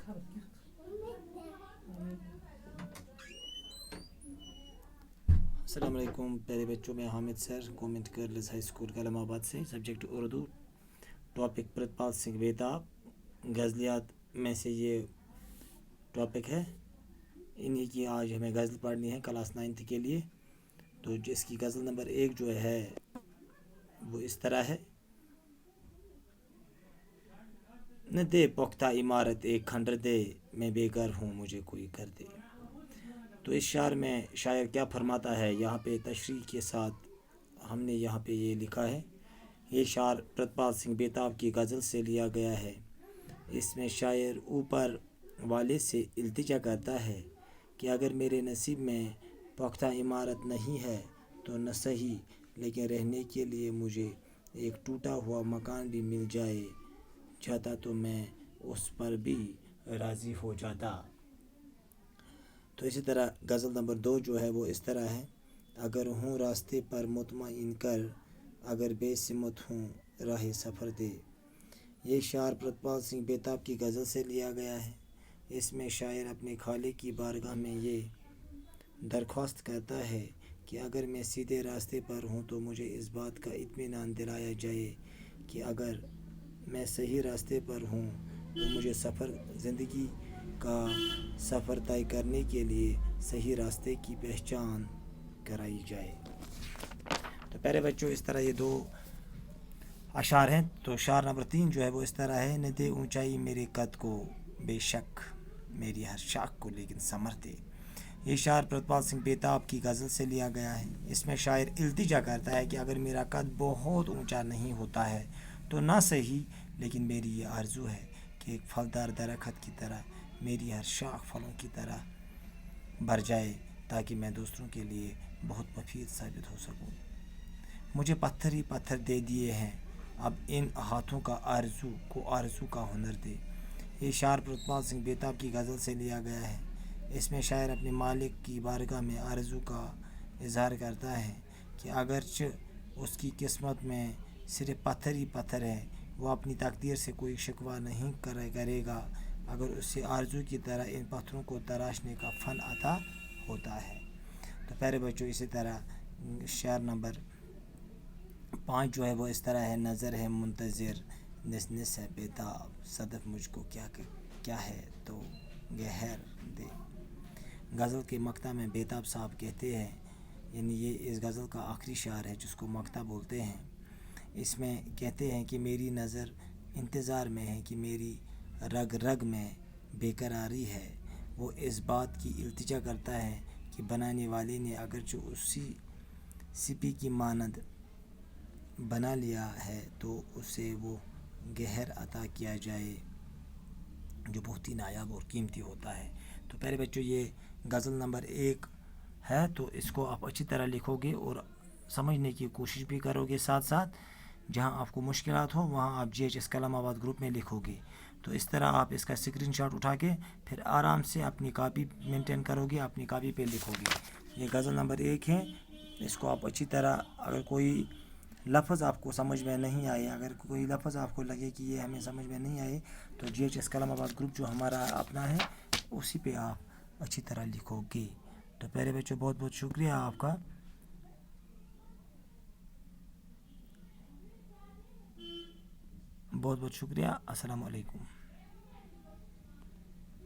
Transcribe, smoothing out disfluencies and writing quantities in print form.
अस्सलाम वालेकुम प्यारे बच्चों, मैं Hamid sir, government girls high school Kalmabad से। सब्जेक्ट उर्दू, टॉपिक प्रितपाल सिंह बेताब, गज़लियात में से ये टॉपिक है। इन्हीं की आज हमें गज़ल पढ़नी है क्लास 9 के लिए। तो जिसकी गज़ल नंबर 1 जो है वो इस तरह है। न दे पुख्ता इमारत एक खंडर दे, मैं बेघर हूँ मुझे कोई कर दे। तो इस शायर में शायर क्या फरमाता है, यहाँ पे तशरीह के साथ हमने यहाँ पे ये लिखा है। ये शायर प्रितपाल सिंह बेताब की गज़ल से लिया गया है। इसमें शायर ऊपर वाले से इल्तिजा करता है कि अगर मेरे नसीब में पुख्ता इमारत नहीं है तो न सही, लेकिन रहने के लिए मुझे एक टूटा हुआ मकान भी मिल जाता तो मैं उस पर भी राज़ी हो जाता। तो इसी तरह गज़ल नंबर 2 जो है वो इस तरह है। अगर हूँ रास्ते पर मुतमईन कर, अगर बेसिमत हूँ राह सफ़र दे। ये शायर प्रितपाल सिंह बेताब की गज़ल से लिया गया है। इसमें शायर अपने खालिक की बारगाह में ये दरख्वास्त करता है कि अगर मैं सीधे रास्ते पर हूँ तो मुझे इस बात का इत्मीनान दिलाया जाए कि अगर मैं सही रास्ते पर हूँ तो मुझे ज़िंदगी का सफ़र तय करने के लिए सही रास्ते की पहचान कराई जाए। तो प्यारे बच्चों, इस तरह ये 2 अशार हैं। तो शार नंबर 3 जो है वो इस तरह है। न दे ऊंचाई मेरे कद को, बेशक मेरी हर शाख को लेकिन समर दे। ये शायर प्रितपाल सिंह बेताब की गज़ल से लिया गया है। इसमें शायर इल्तिजा करता है कि अगर मेरा कद बहुत ऊंचा नहीं होता है तो ना सही, लेकिन मेरी ये आरज़ू है कि एक फलदार दरख्त की तरह मेरी हर शाख फलों की तरह भर जाए, ताकि मैं दूसरों के लिए बहुत मुफीद साबित हो सकूं। मुझे पत्थर ही पत्थर दे दिए हैं, अब इन हाथों का आरज़ू का हुनर दे। ये शायर प्रितपाल सिंह बेताब की गज़ल से लिया गया है। इसमें शायर अपने मालिक की बारगाह में आरज़ू का इजहार करता है कि अगरचे उसकी किस्मत में सिर्फ पत्थर ही पत्थर है, वो अपनी तकदीर से कोई शिकवा नहीं करेगा अगर उससे आरज़ू की तरह इन पत्थरों को तराशने का फ़न अता होता है। तो प्यारे बच्चों, इसी तरह शायर नंबर 5 जो है वो इस तरह है। नज़र है मुंतज़िर, निस है बेताब, सदफ मुझको क्या है तो गहर दे। गज़ल के मक्ता में बेताब साहब कहते हैं, यानी ये इस गज़ल का आखिरी शार है जिसको मक्ता बोलते हैं। इसमें कहते हैं कि मेरी नज़र इंतज़ार में है कि मेरी रग रग में बेकरारी है। वो इस बात की इल्तिजा करता है कि बनाने वाले ने अगरचे उसी सिपी की मानद बना लिया है तो उसे वो गहर अता किया जाए जो बहुत ही नायाब और कीमती होता है। तो प्यारे बच्चों, ये गज़ल नंबर 1 है। तो इसको आप अच्छी तरह लिखोगे और समझने की कोशिश भी करोगे। साथ साथ जहां आपको मुश्किलात हो वहां आप GHS कलमाबाद ग्रुप में लिखोगे। तो इस तरह आप इसका स्क्रीनशॉट उठा के फिर आराम से अपनी कॉपी मेंटेन करोगे, अपनी कॉपी पे लिखोगे। ये गज़ल नंबर 1 है। इसको आप अच्छी तरह, अगर कोई लफ्ज़ आपको समझ में नहीं आए, अगर कोई लफ्ज़ आपको लगे कि ये हमें समझ में नहीं आए, तो GHS कलमाबाद ग्रुप जो हमारा अपना है उसी पे आप अच्छी तरह लिखोगे। तो प्यारे बच्चों, बहुत बहुत शुक्रिया आपका। बहुत बहुत शुक्रिया। अस्सलाम वालेकुम।